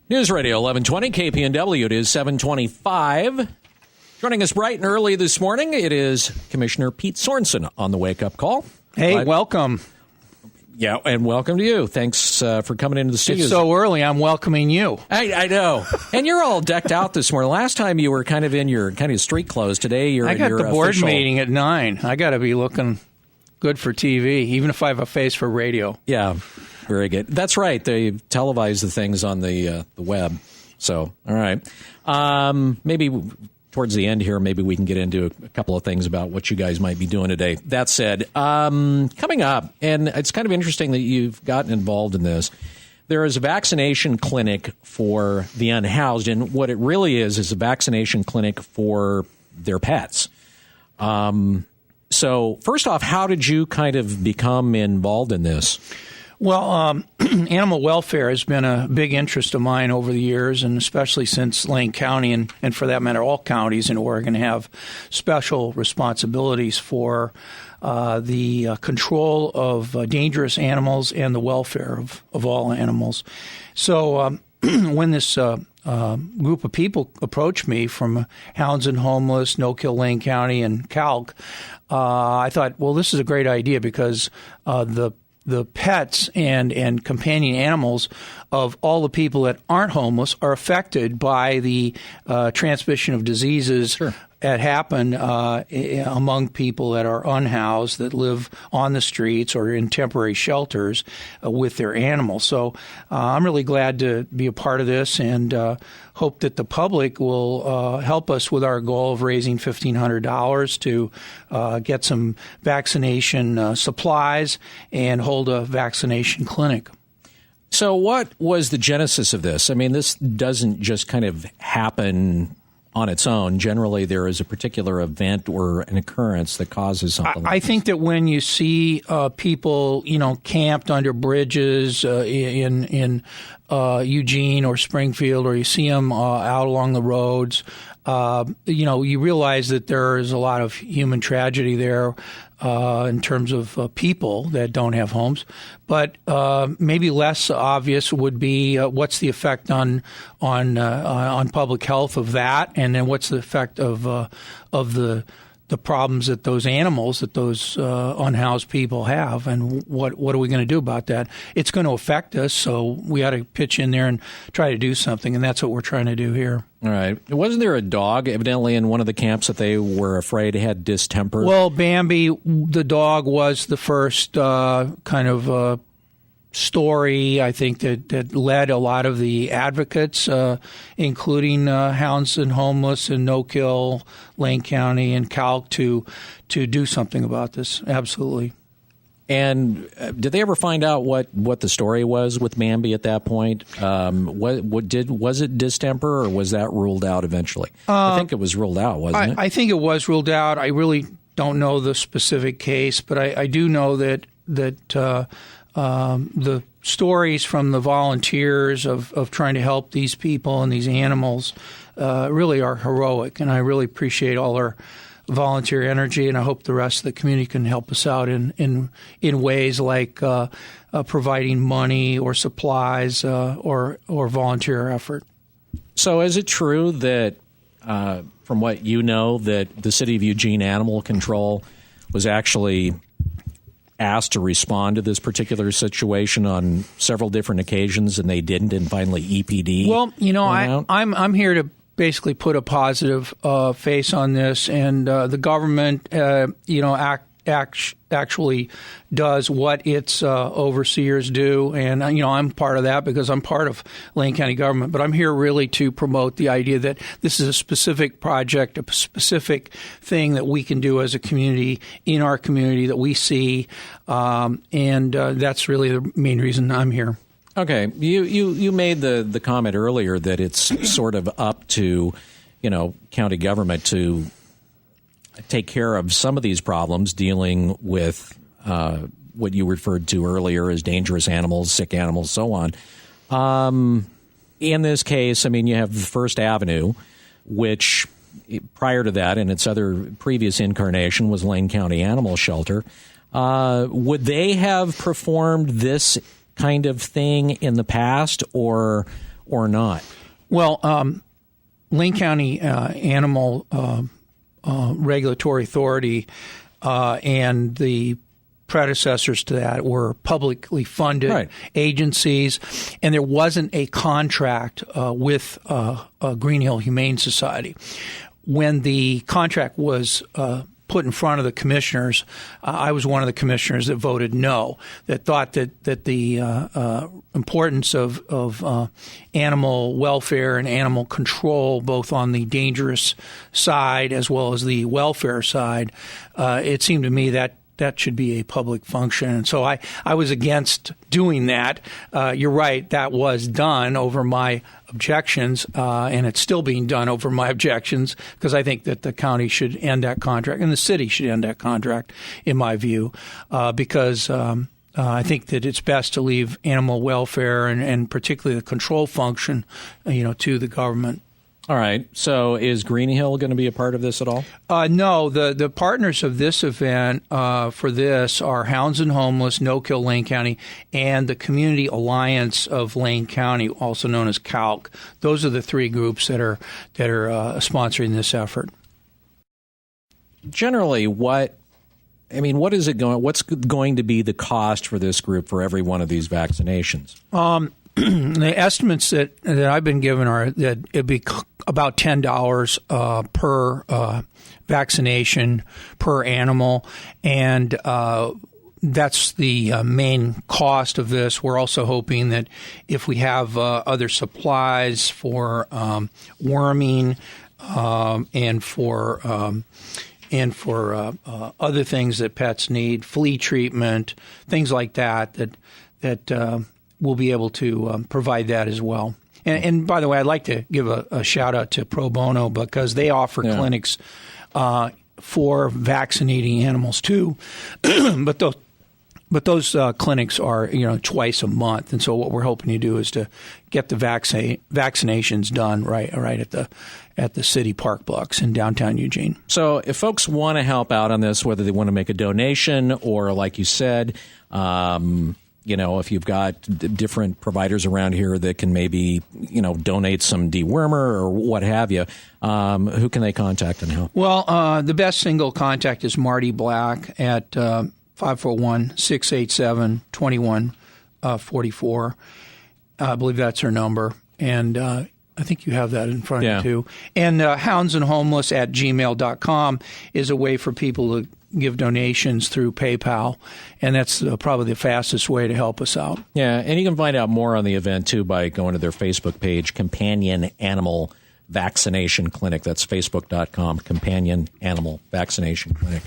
News Radio 1120 KPNW. It is 7:25. Joining us bright and early this morning, it is Commissioner Pete Sorenson on the wake-up call. Hey, welcome. Yeah, and welcome to you. Thanks for coming into the studio. It's so early, I'm welcoming you. I know. And you're all decked out this morning. Last time you were kind of in your street clothes. Today you're in your I got the board official... meeting at 9. I got to be looking good for TV, even if I have a face for radio. Yeah, very good. That's right. They televise the things on the web. So, all right. Maybe towards the end here, maybe we can get into a couple of things about what you guys might be doing today. That said, coming up, and it's kind of interesting that you've gotten involved in this, there is a vaccination clinic for the unhoused, and what it really is a vaccination clinic for their pets. So first off, how did you kind of become involved in this? Well, animal welfare has been a big interest of mine over the years, and especially since Lane County and for that matter, all counties in Oregon have special responsibilities for the control of dangerous animals and the welfare of all animals. So when this group of people approached me from Hounds and Homeless, No Kill Lane County, and Calc, I thought, well, this is a great idea because the pets and companion animals of all the people that aren't homeless are affected by the transmission of diseases that happen among people that are unhoused, that live on the streets or in temporary shelters with their animals. So I'm really glad to be a part of this and hope that the public will help us with our goal of raising $1,500 to get some vaccination supplies and hold a vaccination clinic. So what was the genesis of this? I mean, this doesn't just kind of happen on its own. Generally, there is a particular event or an occurrence that causes something. I think that when you see people, camped under bridges in Eugene or Springfield, or you see them out along the roads, you realize that there is a lot of human tragedy there in terms of people that don't have homes. But maybe less obvious would be what's the effect on public health of that, and then what's the effect of the problems that those animals, that those unhoused people have, and what are we going to do about that? It's going to affect us, so we ought to pitch in there and try to do something, and that's what we're trying to do here. All right. Wasn't there a dog evidently in one of the camps that they were afraid had distemper? Well, Bambi, the dog, was the first kind of story, I think, that led a lot of the advocates, including Hounds and Homeless and No Kill, Lane County, and Calc, to do something about this. Absolutely. And did they ever find out what the story was with Bambi at that point? Was it distemper, or was that ruled out eventually? I think it was ruled out, wasn't it? I think it was ruled out. I really don't know the specific case, but I do know that the stories from the volunteers of trying to help these people and these animals really are heroic, and I really appreciate all their volunteer energy, and I hope the rest of the community can help us out in ways like providing money or supplies or volunteer effort. So is it true that, from what you know, that the City of Eugene Animal Control was actually asked to respond to this particular situation on several different occasions, and they didn't, and finally EPD? Well, I'm here to basically put a positive face on this, and the government, actually does what its overseers do, and I'm part of that because I'm part of Lane County government. But I'm here really to promote the idea that this is a specific project, a specific thing that we can do as a community in our community that we see, and that's really the main reason I'm here. Okay, you made the comment earlier that it's sort of up to, county government to take care of some of these problems dealing with what you referred to earlier as dangerous animals, sick animals, so on. In this case, you have the First Avenue, which prior to that, in its other previous incarnation, was Lane County Animal Shelter. Would they have performed this kind of thing in the past, or or not? Well, Lane County Animal Regulatory Authority and the predecessors to that were publicly funded agencies, and there wasn't a contract with Green Hill Humane Society. When the contract was put in front of the commissioners, I was one of the commissioners that voted no, that thought that the importance of animal welfare and animal control, both on the dangerous side as well as the welfare side, it seemed to me that should be a public function. And so I was against doing that. You're right, that was done over my objections, and it's still being done over my objections, because I think that the county should end that contract and the city should end that contract, in my view, because I think that it's best to leave animal welfare and particularly the control function, to the government. All right. So is Green Hill going to be a part of this at all? No. The partners of this event for this are Hounds and Homeless, No Kill Lane County, and the Community Alliance of Lane County, also known as CALC. Those are the three groups that are sponsoring this effort. Generally, what's going to be the cost for this group for every one of these vaccinations? The estimates that I've been given are that it'd be about $10 per vaccination per animal, and that's the main cost of this. We're also hoping that if we have other supplies for worming and for other things that pets need, flea treatment, things like that we'll be able to provide that as well. And by the way, I'd like to give a shout out to Pro Bono, because they offer clinics for vaccinating animals too. But those clinics are twice a month, and so what we're hoping to do is to get the vaccinations done right at the city park blocks in downtown Eugene. So if folks want to help out on this, whether they want to make a donation or, like you said, if you've got different providers around here that can maybe, donate some dewormer or what have you, who can they contact and help? Well, the best single contact is Marty Black at 541-687-2144. I believe that's her number. And I think you have that in front of you, too. And houndsandhomeless@gmail.com is a way for people to give donations through PayPal, and that's probably the fastest way to help us out. Yeah, and you can find out more on the event, too, by going to their Facebook page, Companion Animal Vaccination Clinic. That's facebook.com, Companion Animal Vaccination Clinic.